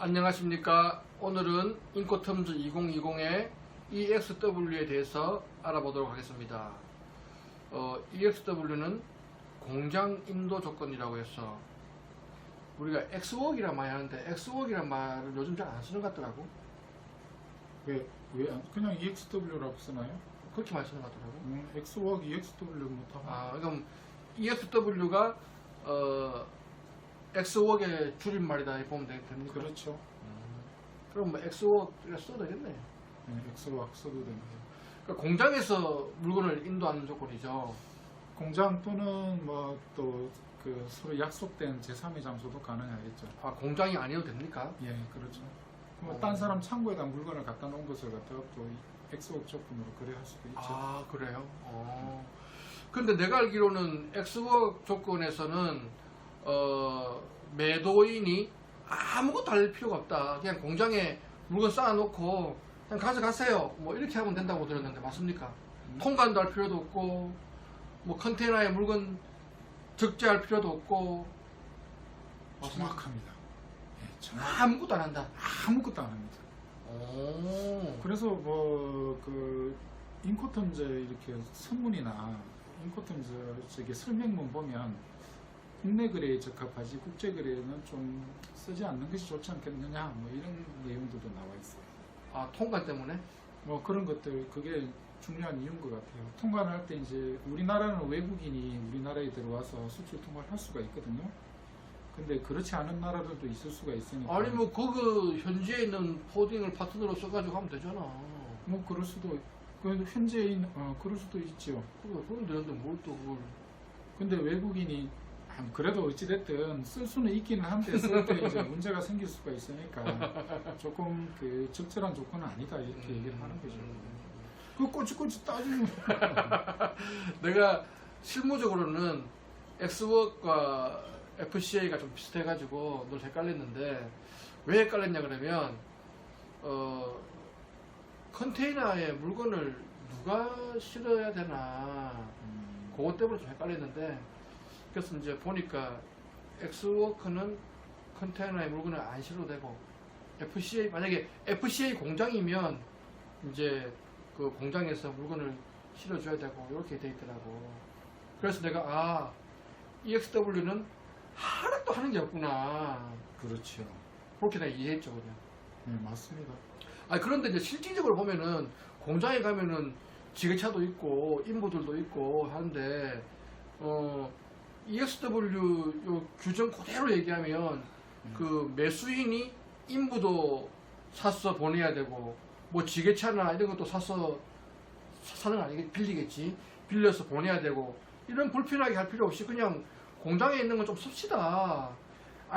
안녕하십니까. 오늘은 인코텀즈 2020의 EXW에 대해서 알아보도록 하겠습니다. EXW는 공장 인도 조건이라고 해서 우리가 X웍이란 많이 하는데 X웍이란 말을 요즘 잘 안 쓰는 것 같더라고. 왜 그냥 EXW라고 쓰나요? 그렇게 많이 쓰는 것 같더라고. X웍 EXW 못하고. 그럼 EXW가 X웍의 줄임말이다 보면 됩니까? 그렇죠. 그럼 뭐 X웍 써도 되겠네. 네, X웍 써도 됩니다. 그러니까 공장에서 물건을 인도하는 조건이죠. 공장 또는 뭐 또 그 서로 약속된 제3의 장소도 가능하겠죠. 공장이 아니어도 됩니까? 예, 그렇죠. 딴 사람 창고에다 물건을 갖다 놓은 것을 갖다가 또 X웍 조건으로 거래할 수도 있죠. 그래요? 근데 내가 알기로는 X웍 조건에서는 매도인이 아무것도 할 필요가 없다. 그냥 공장에 물건 쌓아놓고 그냥 가져가세요. 뭐 이렇게 하면 된다고 들었는데 맞습니까? 통관도 할 필요도 없고 뭐 컨테이너에 물건 적재할 필요도 없고. 정확합니다. 예, 아무것도 안 한다. 아무것도 안 합니다. 그래서 뭐 그 인코텀즈 이렇게 선문이나 인코텀즈 저기 설명문 보면 국내 거래에 적합하지 국제 거래에는 좀 쓰지 않는 것이 좋지 않겠느냐 뭐 이런 내용들도 나와 있어요. 통관 때문에? 뭐 그런 것들 그게 중요한 이유인 것 같아요. 통관을 할 때 이제 우리나라는 외국인이 우리나라에 들어와서 수출 통관을 할 수가 있거든요. 근데 그렇지 않은 나라들도 있을 수가 있으니까. 아니 뭐 그거 현지에 있는 포딩을 파트너로 써가지고 하면 되잖아. 뭐 그럴 수도 현재 그럴 수도 있죠. 그럼 되는데 뭘 또 그걸. 근데 외국인이 그래도 어찌됐든 쓸 수는 있기는 한데 쓸 때 이제 문제가 생길 수가 있으니까 조금 그 적절한 조건은 아니다 이렇게 얘기를 하는 거죠. 그 꼬치꼬치 따지면 내가 실무적으로는 X웍과 FCA가 좀 비슷해가지고 늘 헷갈렸는데 왜 헷갈렸냐 그러면 컨테이너에 물건을 누가 실어야 되나 그것 때문에 좀 헷갈렸는데 그래서 이제 보니까 X워크는 컨테이너에 물건을 안 실어도 되고 FCA 만약에 FCA 공장이면 이제 그 공장에서 물건을 실어줘야 되고 이렇게 돼 있더라고. 그래서 내가 EXW는 하나도 하는 게 없구나. 그렇죠. 그렇게 내가 이해했죠 그냥. 네, 맞습니다. 그런데 이제 실질적으로 보면은 공장에 가면은 지게차도 있고 인부들도 있고 하는데 EXW 요 규정 그대로 얘기하면 그 매수인이 인부도 사서 보내야 되고 뭐 지게차나 이런 것도 사서 사는 거 아니겠지, 빌리겠지, 빌려서 보내야 되고 이런 불편하게 할 필요 없이 그냥 공장에 있는 건 좀 씁시다.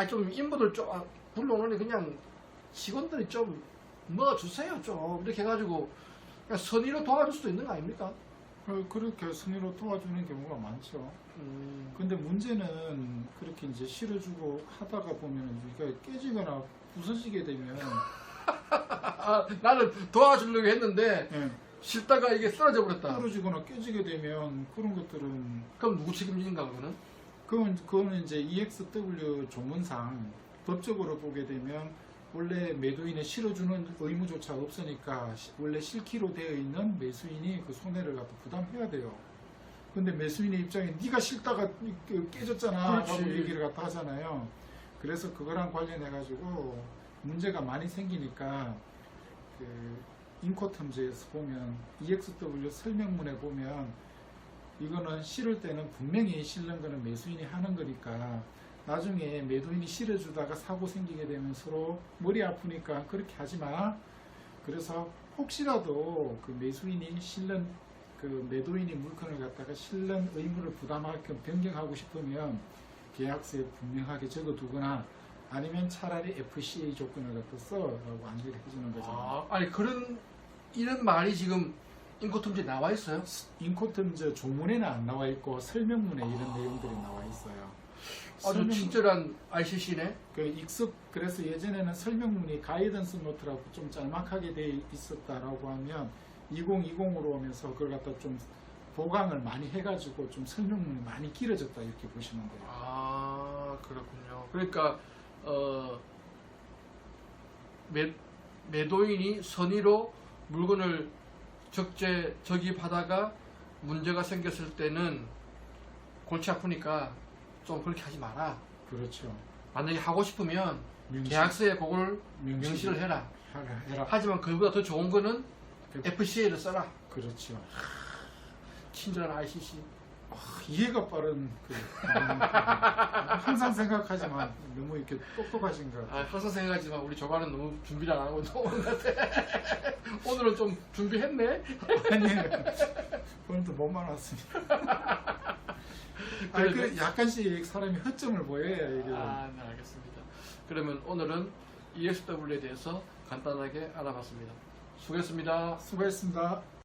좀 인부들 좀 불러오는데 그냥 직원들이 좀 넣어주세요 좀 이렇게 해가지고 그냥 선의로 도와줄 수도 있는 거 아닙니까? 그렇게 선의로 도와주는 경우가 많죠. 근데 문제는 그렇게 이제 실어주고 하다가 보면 이게 깨지거나 부서지게 되면 나는 도와주려고 했는데 네. 실다가 이게 쓰러져 버렸다. 떨어지거나 깨지게 되면 그런 것들은 그럼 누구 책임진가 그거는? 그거는 이제 EXW 조문상 법적으로 보게 되면 원래 매도인에 실어주는 의무조차 없으니까 원래 실기로 되어 있는 매수인이 그 손해를 갖다 부담해야 돼요. 근데 매수인의 입장에 네가 실다가 깨졌잖아 라고 얘기를 갖다 하잖아요. 그래서 그거랑 관련해 가지고 문제가 많이 생기니까 그 인코텀즈에서 보면 EXW 설명문에 보면 이거는 실을 때는 분명히 실는 거는 매수인이 하는 거니까 나중에 매도인이 실어주다가 사고 생기게 되면 서로 머리 아프니까 그렇게 하지 마. 그래서 혹시라도 그 매수인이 실는 그 매도인이 물건을 갖다가 실는 의무를 부담할 겸 변경하고 싶으면 계약서에 분명하게 적어두거나 아니면 차라리 FCA 조건을 갖다 써라고 안내를 해주는 거죠. 이런 말이 지금 인코텀즈에 나와 있어요? 인코텀즈 조문에는 안 나와 있고 설명문에 이런 내용들이 나와 있어요. 아주 친절한 ICC네. 그래서 예전에는 설명문이 가이던스 노트라고 좀 짤막하게 돼 있었다라고 하면 2020으로 오면서 그걸 갖다 좀 보강을 많이 해가지고 좀 설명문이 많이 길어졌다 이렇게 보시면 돼요. 그렇군요. 그러니까 매도인이 선의로 물건을 적입하다가 문제가 생겼을 때는 골치 아프니까 좀 그렇게 하지 마라. 그렇죠. 만약에 하고 싶으면 명시- 계약서에 그걸 명시를 해라. 해라. 하지만 그보다 더 좋은 거는 그- FCA를 써라. 그렇죠. 친절한 ICC. 이해가 빠른 항상 생각하지만 너무 이렇게 똑똑하신 것 같아요. 항상 생각하지만 우리 조관은 너무 준비를 안 하고 오는 것 같아. 오늘은 좀 준비했네. 아니, 오늘도 못만 왔습니다. 아니, 그 약간씩 사람이 허점을 보여야 이게. 네, 알겠습니다. 그러면 오늘은 EXW에 대해서 간단하게 알아봤습니다. 수고했습니다. 수고했습니다.